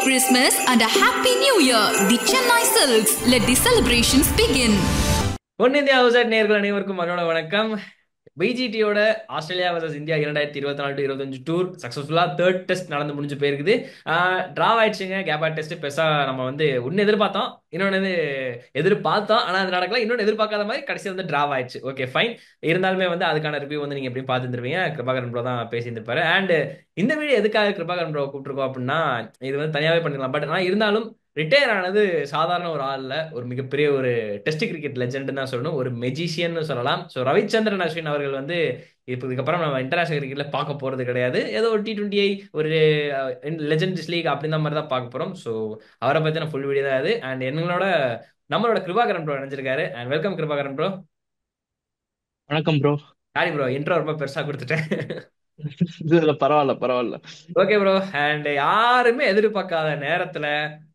Christmas and a Happy New Year. The Chennai Silks. Let the celebrations begin. பொன்னிந்தியா ஹவுசட் நேயர்கள் அனைவருக்கும் மனோட வணக்கம். பிஜிடியோட ஆஸ்திரேலியா வர்சஸ் இந்தியா 2024-25 டூர் சக்ஸஸ்ஃபுல்லா தேர்ட் டெஸ்ட் நடந்து முடிஞ்சு போயிருக்குது. டிராவ் ஆயிடுச்சுங்க. கேபா டெஸ்ட் பெருசா நம்ம ஒன்னு எதிர்பார்த்தோம், இன்னொன்னு எதிர்பார்த்தோம், ஆனா அது நடக்கல. இன்னொன்னு எதிர்பார்க்காத மாதிரி கடைசி டிராவ் ஆயிடுச்சு. Okay fine. இருந்தாலுமே அதுக்கான ரிவ்யூ நீங்க எப்படியும் பார்த்துருப்பீங்க. கிருபாகரன் ப்ரோ தான் பேசியிருந்திருப்பாரு. அண்ட் இந்த வீடியோ எதுக்காக கிருபாகரன் ப்ரோ கூப்பிட்டுருக்கோம் அப்படின்னா, இது தனியாவே பண்ணிக்கலாம். பட் ஆனால் இருந்தாலும் ரிட்டையர் ஆனது சாதாரண ஒரு ஆள்ல, ஒரு மிகப்பெரிய ஒரு டெஸ்ட் கிரிக்கெட் லெஜெண்ட் தான் சொல்லணும், ஒரு மெஜிஷியன் சொல்லலாம். ஸோ ரவிச்சந்திரன் அஸ்வின் அவர்கள் இப்போ இதுக்கப்புறம் நம்ம இன்டர்நேஷனல் கிரிக்கெட்ல பார்க்க போறது கிடையாது. ஏதோ ஒரு T20 ஒரு லெஜெண்ட்ஸ் லீக் அப்படின்ற மாதிரி தான் பார்க்க போறோம். ஸோ அவரை பத்தின ஃபுல் வீடியோ தான் அது. அண்ட் நம்மளோட கிருபாகரன் ப்ரோ நினைச்சிருக்காரு. And welcome Kirubakaran bro. வணக்கம் ப்ரோ. சாரி ப்ரோ, இன்ட்ரோ ரொம்ப பெருசா கொடுத்துட்டேன். இதுல பரவாயில்ல பரவாயில்ல. Okay bro. அண்ட் யாருமே எதிர்பார்க்காத நேரத்துல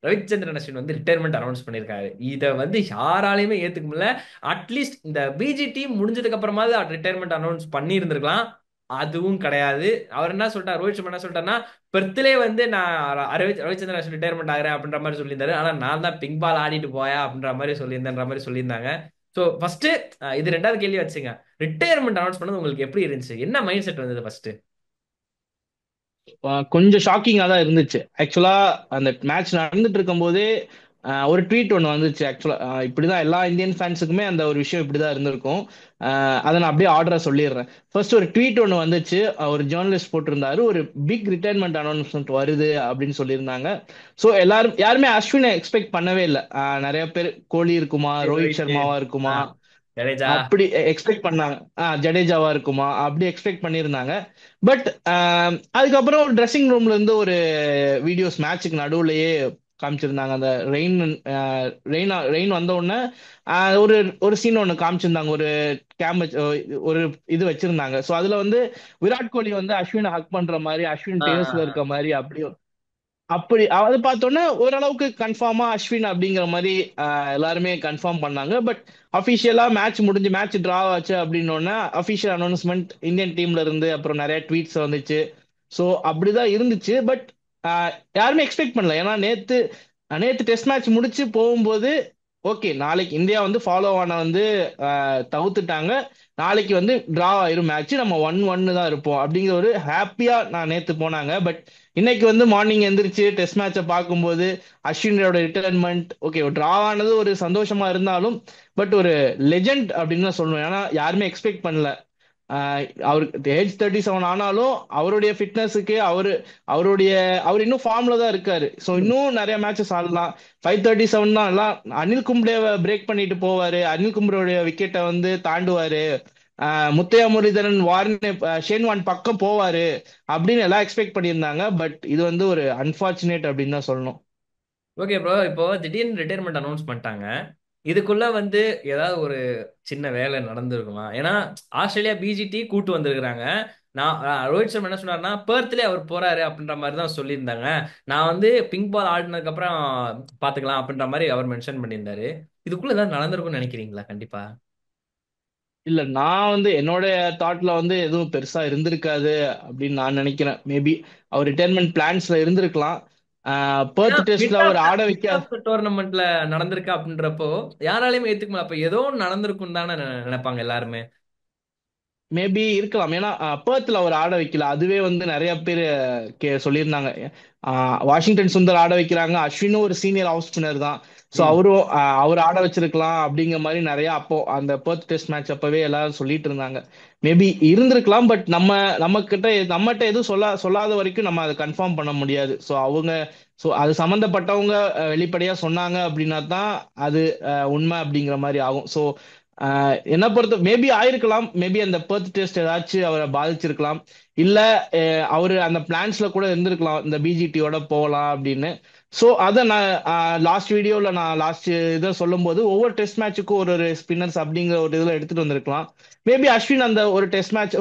ரவிச்சந்திரன் அஸ்வின் ரிட்டையர்மெண்ட் அனௌன்ஸ் பண்ணியிருக்காரு. இதை யாராலையுமே ஏத்துக்க முடியல. அட்லீஸ்ட் இந்த பிஜி டீம் முடிஞ்சதுக்கு அப்புறமாவது ரிட்டையர்மெண்ட் அனௌன்ஸ் பண்ணி இருந்திருக்கலாம். அதுவும் கிடையாது. அவர் என்ன சொல்லிட்டார், ரோஹித் சர்மா என்ன சொல்லிட்டாருன்னா, பெர்த்லே நான் ரவிச்சந்திரன் அஸ்வின் ரிட்டையர்மெண்ட் ஆகிறேன் அப்படின்ற மாதிரி சொல்லியிருந்தாரு. ஆனா நான் தான் பிங்க் பால் ஆடிட்டு போயா அப்படின்ற மாதிரி சொல்லியிருந்தேன்ற மாதிரி சொல்லியிருந்தாங்க. ஸோ ஃபர்ஸ்ட் இது ரெண்டாவது கேள்வி வச்சுங்க. ரிட்டையர்மெண்ட் அனௌன்ஸ் பண்ணது உங்களுக்கு எப்படி இருந்துச்சு? என்ன மைண்ட் செட் வந்தது ஃபர்ஸ்ட்? கொஞ்சம் ஷாக்கிங்கா தான் இருந்துச்சு. ஆக்சுவலா அந்த மேட்ச் நடந்துட்டு இருக்கும் போதே ஒரு ட்வீட் ஒன்று வந்துச்சு. ஆக்சுவலா இப்படிதான் எல்லா இந்தியன் ஃபேன்ஸுக்குமே அந்த ஒரு விஷயம் இப்படிதான் இருந்திருக்கும். அதை நான் அப்படியே ஆர்டரா சொல்லிடுறேன். ஃபர்ஸ்ட் ஒரு ட்வீட் ஒன்று வந்துச்சு. ஒரு ஜேர்னலிஸ்ட் போட்டிருந்தாரு, ஒரு பிக் ரிட்டையர்மெண்ட் அனௌன்ஸ்மெண்ட் வருது அப்படின்னு சொல்லியிருந்தாங்க. ஸோ யாருமே அஸ்வினை எக்ஸ்பெக்ட் பண்ணவே இல்லை. நிறைய பேர் கோலி இருக்குமா, ரோஹித் சர்மாவா இருக்குமா ஜடேஜா அப்படி எக்ஸ்பெக்ட் பண்ணாங்க. ஜடேஜாவா இருக்குமா அப்படி எக்ஸ்பெக்ட் பண்ணியிருந்தாங்க. பட் அதுக்கப்புறம் ஒரு ட்ரெஸ்ஸிங் ரூம்ல இருந்து ஒரு வீடியோஸ் மேட்சுக்கு நடுவுலயே காமிச்சிருந்தாங்க. அந்த ரெயின் வந்த உடனே ஒரு ஒரு சீன் ஒன்று காமிச்சிருந்தாங்க. ஒரு கேம் ஒரு இது வச்சிருந்தாங்க. ஸோ அதுல விராட் கோலி அஸ்வினை ஹக் பண்ற மாதிரி, அஸ்வின் டேர்ஸ்ல இருக்க மாதிரி அப்படி அதை பார்த்தோன்னே ஓரளவுக்கு கன்ஃபார்மா அஸ்வின் அப்படிங்கிற மாதிரி எல்லாருமே கன்ஃபார்ம் பண்ணாங்க. பட் அஃபிஷியலா மேட்ச் முடிஞ்சு மேட்ச் டிரா ஆச்சு அப்படின்னோடனே அஃபிஷியல் அனௌன்ஸ்மெண்ட் இந்தியன் டீம்ல இருந்து அப்புறம் நிறைய ட்வீட்ஸ் வந்துச்சு. ஸோ அப்படிதான் இருந்துச்சு. பட் யாருமே எக்ஸ்பெக்ட் பண்ணல. ஏன்னா நேத்து நேத்து டெஸ்ட் மேட்ச் முடிச்சு போகும்போது ஓகே நாளைக்கு இந்தியா ஃபாலோ ஆன தவிர்த்துட்டாங்க, நாளைக்கு டிரா ஆயிரும் மேட்ச், நம்ம 1-1 தான் இருப்போம் அப்படிங்கிற ஒரு ஹாப்பியா நான் நேத்து போனாங்க. பட் இன்னைக்கு மார்னிங் எந்திரிச்சு டெஸ்ட் மேட்சை பார்க்கும்போது அஸ்வினோட ரிட்டையர்மெண்ட் ஓகே டிரா ஆனது ஒரு சந்தோஷமா இருந்தாலும் பட் ஒரு லெஜெண்ட் அப்படின்னு தான் சொல்லணும். ஏன்னா யாருமே எக்ஸ்பெக்ட் பண்ணல. அவருக்கு ஏஜ் 37 ஆனாலும் அவருடைய ஃபிட்னஸுக்கு அவர் இன்னும் ஃபார்ம்ல தான் இருக்காரு. ஸோ இன்னும் நிறைய மேட்சஸ் ஆடலாம். 537 தான் எல்லாம். அனில் கும்ப்ளேவை பிரேக் பண்ணிட்டு போவாரு, அனில் கும்ப்ளேவுடைய விக்கெட்டை தாண்டுவாரு, முத்தையா முரளிதரன் வார்னே ஷேன்வான் பக்கம் போவாரு அப்படின்னு எல்லாம் எக்ஸ்பெக்ட் பண்ணியிருந்தாங்க. பட் இது ஒரு அன்பார்ச்சுனேட் அப்படின்னு தான் சொல்லணும். ஓகே ப்ரோ, இப்போ திடீர்னு ரிட்டையர்மெண்ட் அனௌன்ஸ் பண்ணிட்டாங்க. இதுக்குள்ள ஏதாவது ஒரு சின்ன வேலை நடந்திருக்குமா? ஏன்னா ஆஸ்திரேலியா பிஜிடி கூட்டு வந்திருக்கிறாங்க. நான் ரோஹித் சர்மா என்ன சொன்னார்னா, பெர்த்லே அவர் போறாரு அப்படின்ற மாதிரி தான் சொல்லியிருந்தாங்க. நான் பிங்க் பால் ஆடினதுக்கு அப்புறம் பாத்துக்கலாம் அப்படின்ற மாதிரி அவர் மென்ஷன் பண்ணியிருந்தாரு. இதுக்குள்ள ஏதாவது நடந்திருக்கும்னு நினைக்கிறீங்களா? கண்டிப்பா இல்ல, நான் என்னோட தாட்ல எதுவும் பெருசா இருந்திருக்காது அப்படின்னு நான் நினைக்கிறேன். மேபி அவர் ரிட்டையர்மெண்ட் பிளான்ஸ்ல இருந்திருக்கலாம். பெர்த் டெஸ்ட்ல அவர் ஆட வைக்க டோர்னமெண்ட்ல நடந்திருக்கு அப்படின்றப்போ யாராலையுமே ஏத்துக்க முடியல. அப்ப ஏதோ நடந்திருக்கும் தானே நினைப்பாங்க எல்லாருமே. மேபி இருக்கலாம். ஏன்னா பெர்த்ல அவர் ஆட வைக்கல. அதுவே நிறைய பேர் சொல்லியிருந்தாங்க. வாஷிங்டன் சுந்தர் ஆட வைக்கிறாங்க, அஸ்வினும் ஒரு சீனியர் ஆஃப் ஸ்பின்னர் தான். ஸோ அவர் ஆட வச்சிருக்கலாம் அப்படிங்கிற மாதிரி நிறைய அப்போ அந்த பெர்த் டெஸ்ட் மேட்ச் அப்பவே எல்லாரும் சொல்லிட்டு இருந்தாங்க. மேபி இருந்திருக்கலாம். பட் நம்மகிட்ட எதுவும் சொல்லாத வரைக்கும் நம்ம அதை கன்ஃபார்ம் பண்ண முடியாது. ஸோ அது சம்மந்தப்பட்டவங்க வெளிப்படையா சொன்னாங்க அப்படின்னா தான் அது உண்மை அப்படிங்கிற மாதிரி ஆகும். ஸோ என்ன பொறுத்த மேபி ஆயிருக்கலாம். மேபி அந்த பெர்த் டெஸ்ட் ஏதாச்சும் அவரை பாதிச்சிருக்கலாம். இல்ல அவரு அந்த பிளான்ஸ்ல கூட இருந்திருக்கலாம், இந்த பிஜிடியோட போகலாம் அப்படின்னு. ஸோ அதை நான் லாஸ்ட் இதை சொல்லும் போது ஒவ்வொரு டெஸ்ட் மேட்சுக்கும் ஒரு ஸ்பின்னர்ஸ் அப்படிங்கிற ஒரு இதுல எடுத்துட்டு வந்திருக்கலாம். மேபி அஸ்வின் அந்த ஒரு டெஸ்ட் மேட்ச்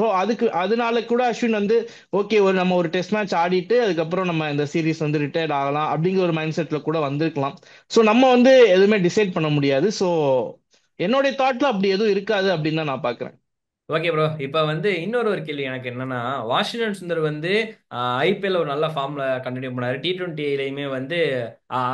அதனால கூட அஸ்வின் ஓகே நம்ம ஒரு டெஸ்ட் மேட்ச் ஆடிட்டு அதுக்கப்புறம் நம்ம இந்த சீரீஸ் ரிட்டையர்ட் ஆகலாம் அப்படிங்கிற ஒரு மைண்ட் செட்ல கூட வந்திருக்கலாம். ஸோ நம்ம எதுவுமே டிசைட் பண்ண முடியாது. ஸோ என்னுடைய தாட்ல அப்படி எதுவும் இருக்காது அப்படின்னு தான் நான் பாக்குறேன். Okay bro. இப்ப வந்து இன்னொரு ஒரு கேள்வி எனக்கு என்னன்னா, வாஷிங்டன் சுந்தர் வந்து ஐபிஎல் ஒரு நல்ல ஃபார்ம்ல கண்டினியூ பண்ணாரு. T20லயுமே வந்து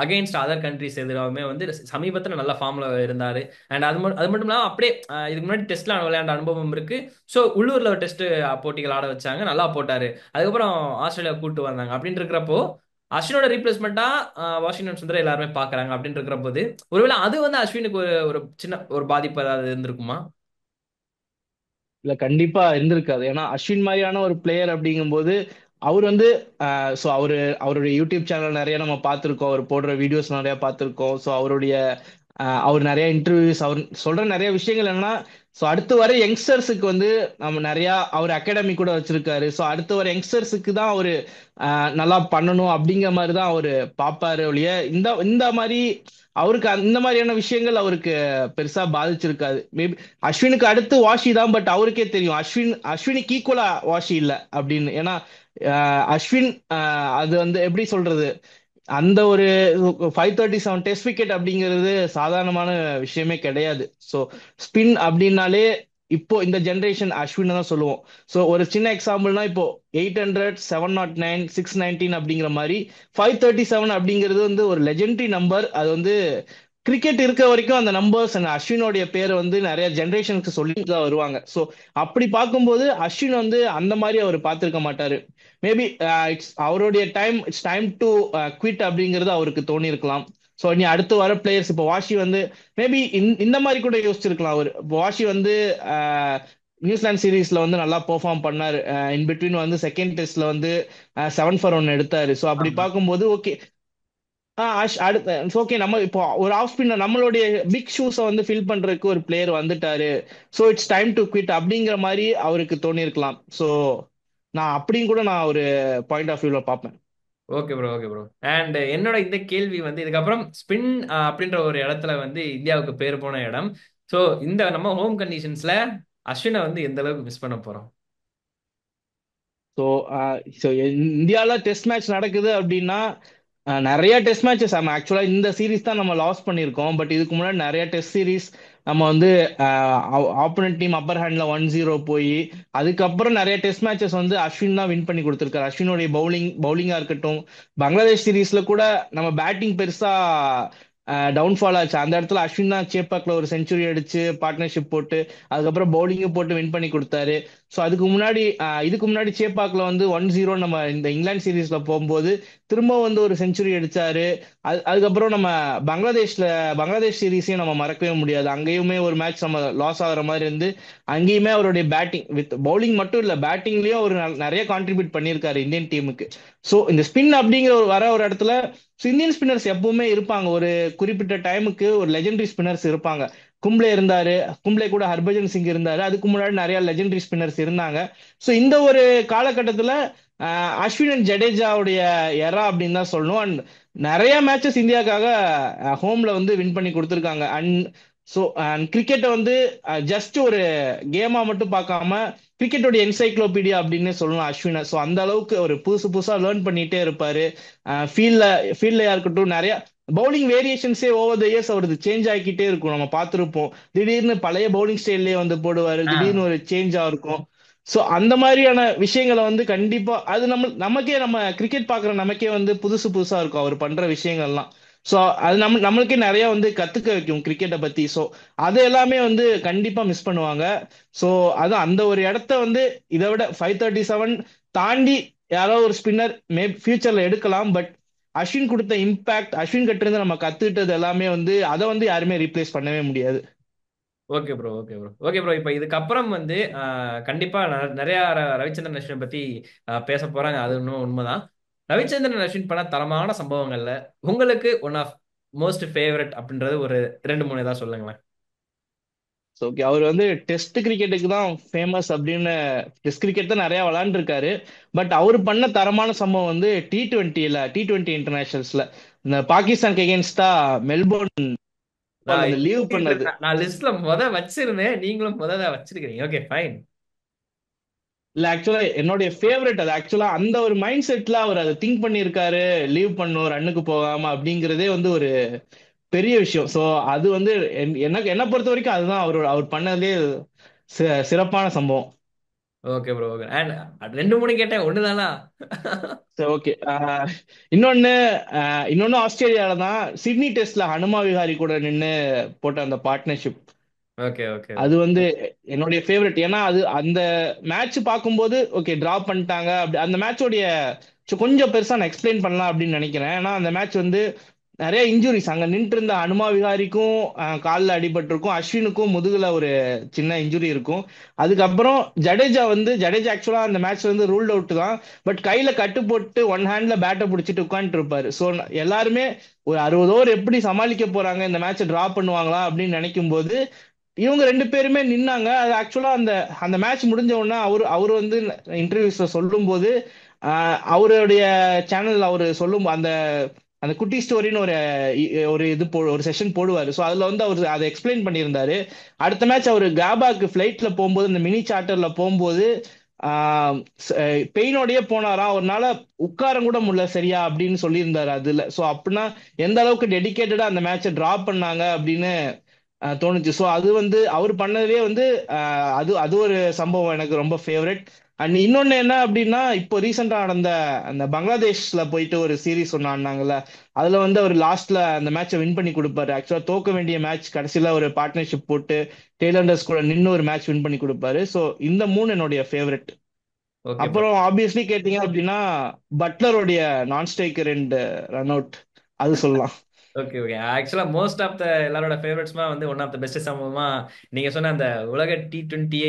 அகைன்ஸ்ட் அதர் கண்ட்ரிஸ் எதிராகவுமே வந்து சமீபத்துல நல்ல ஃபார்ம்ல இருந்தாரு. அண்ட் அது மட்டும் இல்லாம அப்படியே இதுக்கு முன்னாடி டெஸ்ட்ல விளையாண்ட அனுபவம் இருக்கு. ஸோ உள்ளூர்ல டெஸ்ட் போட்டிகள் ஆட வச்சாங்க, நல்லா போட்டாரு. அதுக்கப்புறம் ஆஸ்திரேலியா கூட்டு வந்தாங்க. அப்படின்னு இருக்கிறப்போ அஸ்வினோட ரீப்ளேஸ்மெண்டா வாஷிங்டன் சுந்தர் எல்லாருமே பாக்குறாங்க. அப்படின்னு இருக்கிற போது ஒருவேளை அது வந்து அஸ்வினுக்கு ஒரு ஒரு சின்ன ஒரு பாதிப்பு ஏதாவது இருந்திருக்குமா? இல்ல கண்டிப்பா இருந்திருக்காது. ஏன்னா அஸ்வின் மாதிரியான ஒரு பிளேயர் அப்படிங்கும்போது அவர் வந்து ஸோ அவருடைய யூடியூப் சேனல் நிறைய நம்ம பார்த்துருக்கோம். அவர் போடுற வீடியோஸ் நிறைய பார்த்துருக்கோம். ஸோ அவர் நிறைய இன்டர்வியூஸ் அவர் சொல்ற நிறைய விஷயங்கள் என்னன்னா, ஸோ அடுத்து வர யங்ஸ்டர்ஸுக்கு வந்து நம்ம நிறைய அவர் அகாடமி கூட வச்சிருக்காரு. ஸோ அடுத்து வர யங்ஸ்டர்ஸுக்கு தான் அவரு நல்லா பண்ணணும் அப்படிங்கிற மாதிரி தான் அவரு பார்ப்பாரு ஒழிய இந்த இந்த மாதிரி அவருக்கு இந்த மாதிரியான விஷயங்கள் அவருக்கு பெருசா பாதிச்சிருக்காது. மேபி அஸ்வினுக்கு அடுத்து வாஷி தான். பட் அவருக்கே தெரியும் அஸ்வினுக்கு ஈக்குவலா வாஷி இல்ல அப்படின்னு. ஏன்னா அஸ்வின் அது வந்து எப்படி சொல்றது, அந்த ஒரு 537 டெஸ்ட் விக்கெட் அப்படிங்கிறது சாதாரணமான விஷயமே கிடையாது. ஸோ ஸ்பின் அப்படின்னாலே இப்போ இந்த ஜெனரேஷன் அஸ்வின் தான் சொல்லுவோம். ஸோ ஒரு சின்ன எக்ஸாம்பிள்னா இப்போ 800, 709, 619 அப்படிங்கிற மாதிரி 537 அப்படிங்கிறது வந்து ஒரு லெஜெண்டரி நம்பர். அது வந்து கிரிக்கெட் இருக்க வரைக்கும் அந்த நம்பர்ஸ் அண்ட் அஸ்வினோடைய பேரை வந்து நிறைய ஜெனரேஷனுக்கு சொல்லிட்டு தான் வருவாங்க. ஸோ அப்படி பார்க்கும்போது அஸ்வின் வந்து அந்த மாதிரி அவர் பார்த்திருக்க மாட்டாரு. மேபி இட்ஸ் அவருடைய டைம் டு குவிட் அப்படிங்கிறது அவருக்கு தோணி இருக்கலாம். ஸோ நீ அடுத்து வர பிளேயர்ஸ் இப்போ வாஷி வந்து மேபி இந்த மாதிரி கூட யோசிச்சிருக்கலாம். அவர் இப்போ வாஷி வந்து நியூசிலாந்து சீரீஸ்ல வந்து நல்லா பெர்ஃபார்ம் பண்ணாரு. இன் பிட்வீன் வந்து செகண்ட் டெஸ்ட்ல வந்து 7 for 1 எடுத்தாரு. ஸோ அப்படி ஆமா. பார்க்கும்போது ஓகே. அடுத்த ஓகே, நம்ம இப்போ ஒரு ஆஃப் ஸ்பின்னர் நம்மளுடைய பிக் ஷூஸை வந்து ஃபில் பண்றதுக்கு ஒரு பிளேயர் வந்துட்டாரு. So it's time to quit அப்படிங்கிற மாதிரி அவருக்கு தோணி இருக்கலாம். ஸோ நான் அப்படின்னு கூட நான் ஒரு பாயிண்ட் ஆஃப் வியூல பார்ப்பேன். Okay bro, okay bro. And என்னோட இந்த கேள்வி வந்து இதுக்கப்புறம் ஸ்பின் அப்படின்ற ஒரு இடத்துல வந்து இந்தியாவுக்கு பேர் போன இடம். ஸோ இந்த நம்ம ஹோம் கண்டிஷன்ஸ்ல அஸ்வினை வந்து எந்த அளவுக்கு மிஸ் பண்ண போறோம்? ஸோ ஸோ இந்தியாவில் டெஸ்ட் மேட்ச் நடக்குது அப்படின்னா நிறைய டெஸ்ட் மேட்சஸ் நம்ம ஆக்சுவலாக இந்த சீரீஸ் தான் நம்ம லாஸ் பண்ணியிருக்கோம். பட் இதுக்கு முன்னாடி நிறைய டெஸ்ட் சீரீஸ் நம்ம வந்து ஆப்போனன்ட் டீம் அப்பர் ஹேண்ட்ல 1-0 போய் அதுக்கப்புறம் நிறைய டெஸ்ட் மேட்சஸ் வந்து அஸ்வின் தான் வின் பண்ணி கொடுத்துருக்காரு. அஸ்வினுடைய பவுலிங்கா இருக்கட்டும். பங்களாதேஷ் சீரீஸ்ல கூட நம்ம பேட்டிங் பெருசா டவுன்ஃபால் ஆச்சு. அந்த இடத்துல அஸ்வின் தான் சேப்பாக்ல ஒரு செஞ்சுரி அடிச்சு பார்ட்னர்ஷிப் போட்டு அதுக்கப்புறம் பவுலிங்கும் போட்டு வின் பண்ணி கொடுத்தாரு. ஸோ இதுக்கு முன்னாடி சேப்பாக்ல வந்து 1-0 நம்ம இந்த இங்கிலாந்து சீரீஸ்ல போகும்போது திரும்ப வந்து ஒரு செஞ்சுரி அடிச்சாரு. அதுக்கப்புறம் நம்ம பங்களாதேஷ் சீரீஸையும் நம்ம மறக்கவே முடியாது. அங்கேயுமே ஒரு மேட்ச் நம்ம லாஸ் ஆகுற மாதிரி இருந்து அங்கேயுமே அவருடைய பேட்டிங் வித் பவுலிங் மட்டும் இல்ல பேட்டிங்லயும் அவர் நிறைய கான்ட்ரிபியூட் பண்ணியிருக்காரு இந்தியன் டீமுக்கு. ஸோ இந்த ஸ்பின் அப்படிங்கிற ஒரு இடத்துல இந்தியன் ஸ்பின்னர்ஸ் எப்பவுமே இருப்பாங்க. ஒரு குறிப்பிட்ட டைமுக்கு ஒரு லெஜெண்டரி ஸ்பின்னர்ஸ் இருப்பாங்க. கும்ப்ளே இருந்தாரு. கும்ப்ளே கூட ஹர்பஜன் சிங் இருந்தாரு. அதுக்கு முன்னாடி நிறைய லெஜெண்டரி ஸ்பின்னர்ஸ் இருந்தாங்க. ஸோ இந்த ஒரு காலகட்டத்துல அஸ்வின் அண்ட் ஜடேஜாவுடைய எரா அப்படின்னு தான் சொல்லணும். அண்ட் நிறைய மேட்சஸ் இந்தியாவுக்காக ஹோம்ல வந்து வின் பண்ணி கொடுத்துருக்காங்க. அண்ட் ஸோ கிரிக்கெட்டை வந்து ஜஸ்ட் ஒரு கேமா மட்டும் பார்க்காம கிரிக்கெட்டோட என்சைக்ளோபீடியா அப்படின்னு சொல்லலாம் அஸ்வினை. ஸோ அந்த அளவுக்கு ஒரு புதுசு புதுசா லேர்ன் பண்ணிட்டே இருப்பாரு. ஃபீல்ட்ல ஃபீல்ட்லயா இருக்கட்டும், நிறைய பவுலிங் வேரியேஷன்ஸே ஓவர் த இயர்ஸ் அவரது சேஞ்ச் ஆகிக்கிட்டே இருக்கும். நம்ம பார்த்துருப்போம். திடீர்னு பழைய பவுலிங் ஸ்டைல்லயே வந்து போடுவாரு. திடீர்னு ஒரு சேஞ்சா இருக்கும். ஸோ அந்த மாதிரியான விஷயங்களை வந்து கண்டிப்பா அது நம்ம கிரிக்கெட் பார்க்குற நமக்கே வந்து புதுசு புதுசா இருக்கும் அவர் பண்ற விஷயங்கள்லாம். ஸோ அது நம்மளுக்கே நிறைய வந்து கத்துக்க வைக்கும் கிரிக்கெட்டை பத்தி. ஸோ அது எல்லாமே வந்து கண்டிப்பா மிஸ் பண்ணுவாங்க. ஸோ அது அந்த ஒரு இடத்த வந்து இதை விட 537 தாண்டி யாரோ ஒரு ஸ்பின்னர் ஃபியூச்சர்ல எடுக்கலாம். பட் அஸ்வின் கொடுத்த இம்பாக்ட், அஸ்வின் கிட்ட இருந்து நம்ம கத்துக்கிட்டது எல்லாமே வந்து அதை வந்து யாருமே ரீப்ளேஸ் பண்ணவே முடியாது. Okay bro, okay bro, okay bro. இப்போ இதுக்கப்புறம் வந்து கண்டிப்பா நிறைய ரவிச்சந்திரன் அஸ்வினை பத்தி பேச போறாங்க. அது இன்னும் உண்மைதான். ரவிச்சந்திரன் அஸ்வின் பண்ண தரமான சம்பவங்கள்ல உங்களுக்கு ஒன் ஆஃப் மோஸ்ட் ஃபேவரட் அப்படின்றது ஒரு 2-3 ஏதாவது சொல்லுங்களேன். ஓகே, அவர் வந்து டெஸ்ட் கிரிக்கெட்டுக்கு தான் ஃபேமஸ் அப்படின்னு டெஸ்ட் கிரிக்கெட் தான் நிறைய விளையாண்டுருக்காரு. பட் அவர் பண்ண தரமான சம்பவம் வந்து T20 இன்டர்நேஷனல்ஸ்ல இந்த பாகிஸ்தானுக்கு எகேன்ஸ்டா மெல்போர்ன் நான் அந்த லீவ் யோசிச்சுட்டு பண்ணது. இருந்தேன். நான் லிஸ்ட்ல வச்சிருந்தேன். நீங்களும் வச்சிருக்கீங்க. Okay, fine. இல்ல ஆக்சுவலா என்னுடைய ஃபேவரட் அது. ஆக்சுவலா அந்த ஒரு மைண்ட் செட்ல அவர் அதை திங்க் பண்ணியிருக்காரு. லீவ் பண்ணும் ரன்னுக்கு போகாம அப்படிங்கிறதே வந்து ஒரு பெரிய விஷயம். ஸோ அது வந்து எனக்கு என்ன பொறுத்த வரைக்கும் அதுதான் அவர் பண்ணதுலேயே சிறப்பான சம்பவம். Okay bro. ஓகே. அண்ட் 2 3 கேட்டேன், ஒண்ணுதானா? சரி, ஓகே. இன்னொன்னு இன்னொன்னு ஆஸ்திரேலியால தான் சிட்னி டெஸ்ட்ல ஹனுமா விஹாரி கூட நின்னு போட்ட அந்த பார்ட்னர்ஷிப். ஓகே ஓகே அது வந்து என்னுடைய ஃபேவரட். ஏன்னா அது அந்த மேட்ச் பார்க்கும்போது ஓகே டிரா பண்ணிட்டாங்க அப்படி அந்த மேட்சோடைய கொஞ்சம் பெருசா நான் எக்ஸ்பிளைன் பண்ணலாம் அப்படின்னு நினைக்கிறேன். ஏன்னா அந்த மேட்ச் வந்து நிறைய இன்ஜுரிஸ் அங்க நின்று இருந்த அனுமா விகாரிக்கும் காலில் அடிபட்டிருக்கும், அஸ்வினுக்கும் முதுகுல ஒரு சின்ன இன்ஜுரி இருக்கும். அதுக்கப்புறம் ஜடேஜா ஆக்சுவலா அந்த மேட்ச் வந்து ரூல்ட் அவுட் தான். பட் கையில கட்டு போட்டு ஒன் ஹேண்ட்ல பேட்டை பிடிச்சிட்டு உட்காந்துட்டு இருப்பாரு. ஸோ எல்லாருமே ஒரு 60 ஓவர் எப்படி சமாளிக்க போறாங்க, இந்த மேட்சை டிரா பண்ணுவாங்களா அப்படின்னு நினைக்கும் போது இவங்க 2 பேருமே நின்னாங்க. அது ஆக்சுவலா அந்த அந்த மேட்ச் முடிஞ்ச உடனே அவர் வந்து இன்டர்வியூஸ்ல சொல்லும் போது அவருடைய சேனல் அவர் சொல்லும் அந்த அந்த குட்டி ஸ்டோரின்னு ஒரு ஒரு செஷன் போடுவாரு. ஸோ அதுல வந்து அவர் அதை எக்ஸ்பிளைன் பண்ணியிருந்தாரு. அடுத்த மேட்ச் அவர் காபாக்கு ஃபிளைட்ல போகும்போது இந்த மினி சார்ட்டர்ல போகும்போது பெயினோடய போனாராம், அவர்னால உட்கார கூட முடியல சரியா அப்படின்னு சொல்லியிருந்தாரு அதுல. ஸோ அப்படின்னா எந்த அளவுக்கு டெடிகேட்டடா அந்த மேட்சை டிரா பண்ணாங்க அப்படின்னு தோணுச்சு. ஸோ அது வந்து அவர் பண்ணதுலேயே வந்து அது அது ஒரு சம்பவம் எனக்கு ரொம்ப ஃபேவரட். அண்ட் இன்னொன்னு என்ன அப்படின்னா இப்போ ரீசெண்டா நடந்த அந்த பங்களாதேஷ்ல போயிட்டு ஒரு சீரீஸ் ஒன்று ஆடினாங்கல்ல, அதுல வந்து அவர் லாஸ்ட்ல அந்த மேட்சை வின் பண்ணி கொடுப்பாரு. ஆக்சுவலா தோக்க வேண்டிய மேட்ச் கடைசியில ஒரு பார்ட்னர்ஷிப் போட்டு டெய்லண்டர்ஸ் கூட நின்று ஒரு மேட்ச் வின் பண்ணி கொடுப்பாரு. ஸோ இந்த 3 என்னுடைய ஃபேவரட். Okay bro. அப்புறம் ஆப்வியஸ்லி கேட்டீங்க அப்படின்னா பட்லருடைய நான் ஸ்ட்ரைக்கர் அண்ட் ரன் அவுட் அது சொல்லலாம். Okay okay. ஆக்சுவலா மோஸ்ட் ஆஃப் த எல்லாரோட ஃபேவரட்ஸ்மா வந்து ஒன் ஆஃப் த பெஸ்ட் சம்பவமா நீங்க சொன்ன அந்த உலக T20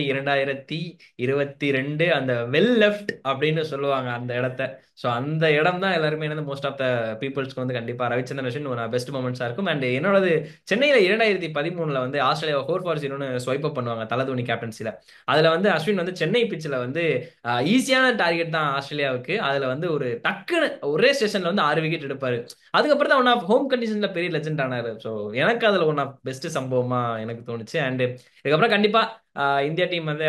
2022 அந்த வெல் லெஃப்ட் அப்படின்னு சொல்லுவாங்க அந்த இடத்த. ஸோ அந்த இடம் தான் எல்லாருமே வந்து மோஸ்ட் ஆஃப் த பீப்புள்ஸ்க்கு வந்து கண்டிப்பா ரவிச்சந்திரன் அஸ்வின் ஒரு பெஸ்ட் மூமெண்ட்ஸா இருக்கும். அண்ட் என்னோடது சென்னையில 2013 வந்து ஆஸ்திரேலியா 4-0 ஸ்வைப் அப் பண்ணுவாங்க தலதோனி கேப்டன்சில. அதுல வந்து அஸ்வின் வந்து சென்னை பிச்சில் வந்து ஈஸியான டார்கெட் தான் ஆஸ்திரேலியாவுக்கு. அதுல வந்து ஒரு டக்குன்னு ஒரே ஸ்டேஷன்ல வந்து 6 விக்கெட் எடுப்பாரு. அதுக்கப்புறம் தான் ஒன் ஆஃப் ஹோம் கண்டிஷன்ல பெரிய லெஜெண்ட் ஆனாரு. ஸோ எனக்கு அதுல ஒன் ஆஃப் பெஸ்ட் சம்பவமா எனக்கு தோணுச்சு. அண்ட் இதுக்கப்புறம் கண்டிப்பா இந்தியா டீம் வந்து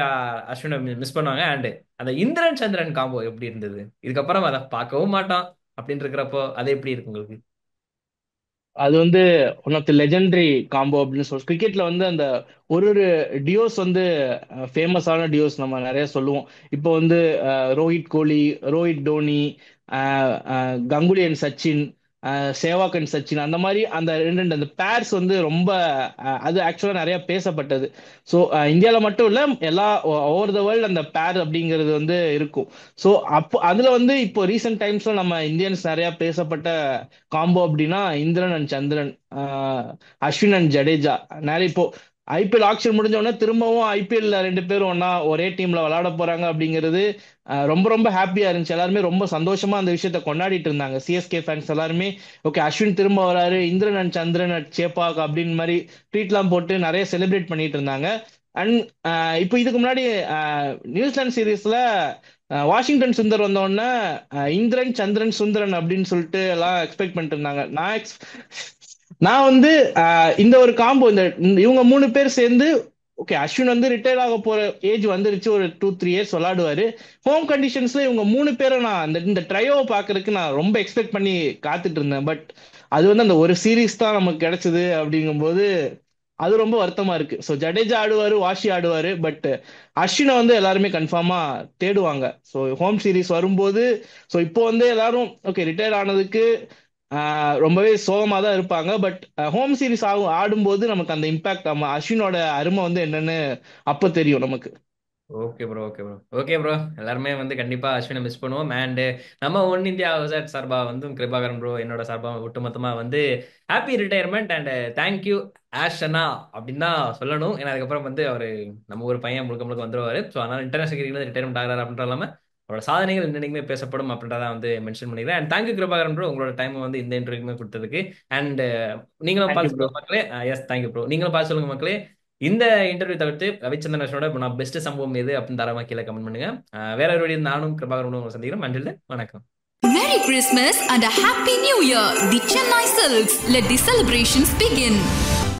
அஸ்வினை மிஸ் பண்ணுவாங்க. அண்ட் அந்த இந்திரன் சந்திரன் காம்போ எப்படி இருந்தது, இதுக்கப்புறம் அதை பார்க்கவும் மாட்டோம் அப்படின்னு இருக்கிறப்போ அது எப்படி இருக்கு உங்களுக்கு? அது வந்து one of the legendary combo அப்படின்னு சொல்லி கிரிக்கெட்ல வந்து அந்த ஒரு டியோஸ் வந்து ஃபேமஸான டியோஸ் நம்ம நிறைய சொல்லுவோம். இப்போ வந்து ரோஹித் கோலி, ரோஹித் டோனி, கங்குலி அண்ட் சச்சின், சேவாக் அண்ட் சச்சின், அந்த மாதிரி அந்த ரெண்டு அந்த பேர்ஸ் வந்து ரொம்ப அது ஆக்சுவலாக நிறைய பேசப்பட்டது. ஸோ இந்தியாவில் மட்டும் இல்லை எல்லா ஓவர் த வேர்ல்டு அந்த பேர் அப்படிங்கிறது வந்து இருக்கும். ஸோ அப்போ அதுல வந்து இப்போ ரீசெண்ட் டைம்ஸ்ல நம்ம இந்தியன்ஸ் நிறைய பேசப்பட்ட காம்போ அப்படின்னா இந்திரன் அண்ட் சந்திரன், அஸ்வின் அண்ட் ஜடேஜா. நிறைய இப்போ ஐபிஎல் ஆக்ஷன் முடிஞ்ச உடனே திரும்பவும் ஐபிஎல்ல 2 பேரும் ஒன்னா ஒரே டீம்ல விளையாட போறாங்க அப்படிங்கிறது ரொம்ப ரொம்ப ஹாப்பியா இருந்துச்சு. எல்லாருமே ரொம்ப சந்தோஷமா அந்த விஷயத்த கொண்டாடிட்டு இருந்தாங்க. சிஎஸ்கே ஃபேன்ஸ் எல்லாருமே ஓகே அஸ்வின் திரும்ப வராரு, இந்திரன் அண்ட் சந்திரன் அட் சேப்பாக் அப்படின்னு மாதிரி ட்வீட்லாம் போட்டு நிறைய செலிப்ரேட் பண்ணிட்டு இருந்தாங்க. அண்ட் இப்போ இதுக்கு முன்னாடி நியூசிலாந்து சீரீஸ்ல வாஷிங்டன் சுந்தர் வந்த உடனே இந்திரன் சந்திரன் சுந்தரன் அப்படின்னு சொல்லிட்டு எல்லாம் எக்ஸ்பெக்ட் பண்ணிட்டு இருந்தாங்க. நான் வந்து இந்த ஒரு காம்போ இவங்க 3 பேர் சேர்ந்து ஓகே அஸ்வின் வந்து ரிட்டையர் ஆக போற ஏஜ் வந்துருச்சு, ஒரு 2-3 இயர்ஸ் விளையாடுவாரு. ஹோம் கண்டிஷன்ஸ்ல இவங்க 3 பேரும் நான் இந்த ட்ரையோவை பாக்குறதுக்கு நான் ரொம்ப எக்ஸ்பெக்ட் பண்ணி காத்துட்டு இருந்தேன். பட் அது வந்து அந்த ஒரு சீரீஸ் தான் நமக்கு கிடைச்சது அப்படிங்கும்போது அது ரொம்ப வருத்தமா இருக்கு. ஸோ ஜடேஜா ஆடுவாரு, வாஷி ஆடுவாரு, பட் அஸ்வினை வந்து எல்லாருமே கன்ஃபார்மா தேடுவாங்க. ஸோ ஹோம் சீரீஸ் வரும்போது ஸோ இப்போ வந்து எல்லாரும் ஓகே ரிட்டையர் ஆனதுக்கு ரொம்பவே சோகமா தான் இருப்பாங்க. பட் ஹோம் சீரீஸ் ஆடும்போது நமக்கு அந்த இம்பாக்ட் அஸ்வினோட அருமை வந்து என்னன்னு அப்ப தெரியும் நமக்கு. Okay bro. Okay bro. Okay bro. எல்லாருமே வந்து கண்டிப்பா அஸ்வினை மிஸ் பண்ணுவோம். அண்ட் நம்ம ஒன் இந்தியா ஹவுசர் சார்பா வந்து கிருபாகரன் ப்ரோ என்னோட சார்பா ஒட்டுமொத்தமா வந்து happy retirement and thank you Ash அண்ணா அப்படின்னு தான் சொல்லணும். ஏன்னா அதுக்கப்புறம் வந்து அவர் நம்ம ஒரு பையன் முழுக்க முழுக்க வந்துருவாரு. ஸோ அதனால இன்டர்நேஷனல் கிரிக்கெட் ரிட்டையர்மெண்ட் ஆகிறார் அப்படின்ற இல்லாம அவரோட சாதனைகள் இன்னைக்குமே பேசப்படும் அப்படின்றத வந்து மென்ஷன் பண்ணிக்கிறேன். அண்ட் தேங்க்யூ கிருபாகரன் ப்ரோ உங்களோட டைம் வந்து இந்த இன்டர்வியூமே கொடுத்ததுக்கு. அண்ட் நீங்களும் தேங்க்யூ பார்த்து ப்ரோ. சொல்லுங்க மக்களே. Yes thank you bro. நீங்களும் பார்த்து சொல்லுங்க மக்களே, இந்த இன்டர்வியூ தவிர்த்து ரவிச்சந்திரன் அஸ்வினோட நான் பெஸ்ட் சம்பவம் எது அப்படின்னு தரமா கீழே கமெண்ட் பண்ணுங்க. வேற ஒரு வீடியோ நானும் கிருபாகரனும் உங்களை சந்திக்கிறேன். மண்டில் வணக்கம். Merry Christmas and a Happy New Year! The Chennai Silks. Let the celebrations begin.